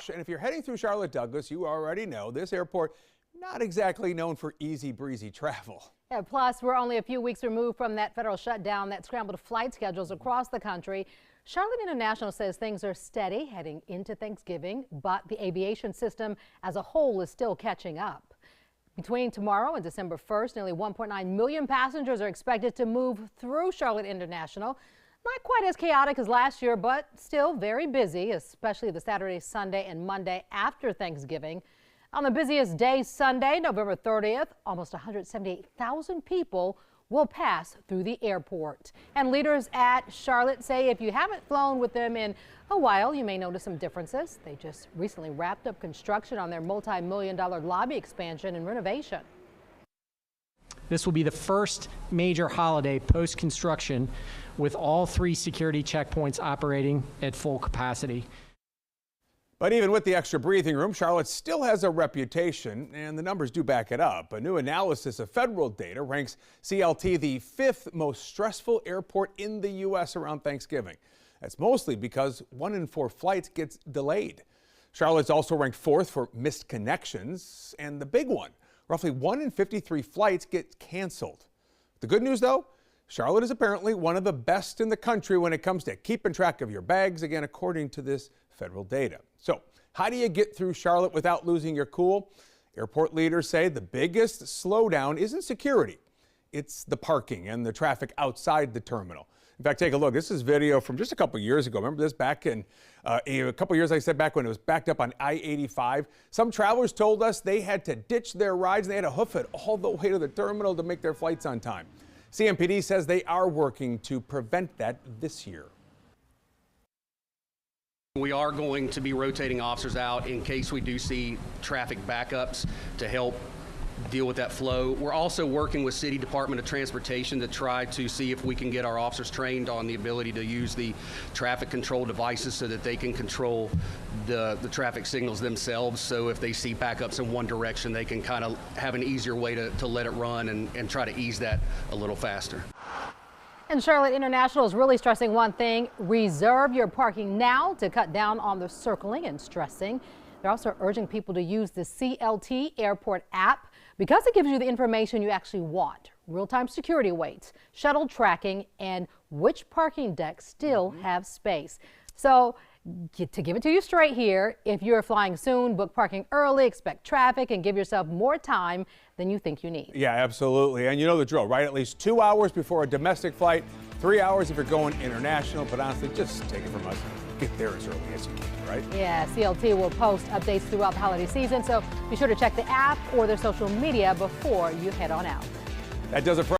rush. And if you're heading through Charlotte Douglas, you already know this airport not exactly known for easy breezy travel. Yeah, plus, we're only a few weeks removed from that federal shutdown that scrambled flight schedules across the country. Charlotte International says things are steady heading into Thanksgiving, but the aviation system as a whole is still catching up. Between tomorrow and December 1st, nearly 1.9 million passengers are expected to move through Charlotte International. Not quite as chaotic as last year, but still very busy, especially the Saturday, Sunday, and Monday after Thanksgiving. On the busiest day, Sunday, November 30th, almost 178,000 people will pass through the airport. And leaders at Charlotte say if you haven't flown with them in a while, you may notice some differences. They just recently wrapped up construction on their multi-million-dollar lobby expansion and renovation. This will be the first major holiday post-construction with all 3 security checkpoints operating at full capacity. But even with the extra breathing room, Charlotte still has a reputation, and the numbers do back it up. A new analysis of federal data ranks CLT the 5th most stressful airport in the U.S. around Thanksgiving. That's mostly because 1 in 4 flights gets delayed. Charlotte's also ranked 4th for missed connections, and the big one, roughly 1 in 53 flights get canceled. The good news, though, Charlotte is apparently one of the best in the country when it comes to keeping track of your bags, again, according to this federal data. So how do you get through Charlotte without losing your cool? Airport leaders say the biggest slowdown isn't security. It's the parking and the traffic outside the terminal. In fact, take a look. This is video from just a couple years ago. Remember this back in a couple years, I said, back when it was backed up on I-85. Some travelers told us they had to ditch their rides and they had to hoof it all the way to the terminal to make their flights on time. CMPD says they are working to prevent that this year. We are going to be rotating officers out in case we do see traffic backups to help deal with that flow. We're also working with City Department of Transportation to try to see if we can get our officers trained on the ability to use the traffic control devices so that they can control the traffic signals themselves. So if they see backups in one direction, they can kind of have an easier way to let it run and try to ease that a little faster. And Charlotte International is really stressing one thing: reserve your parking now to cut down on the circling and stressing. They're also urging people to use the CLT Airport app because it gives you the information you actually want: real-time security waits, shuttle tracking, and which parking decks still have space. So to give it to you straight here, if you're flying soon, book parking early, expect traffic, and give yourself more time than you think you need. Yeah, absolutely. And you know the drill, right? At least 2 hours before a domestic flight, 3 hours if you're going international. But honestly, just take it from us. Get there as early as you can, right? Yeah, CLT will post updates throughout the holiday season, so be sure to check the app or their social media before you head on out. That does it for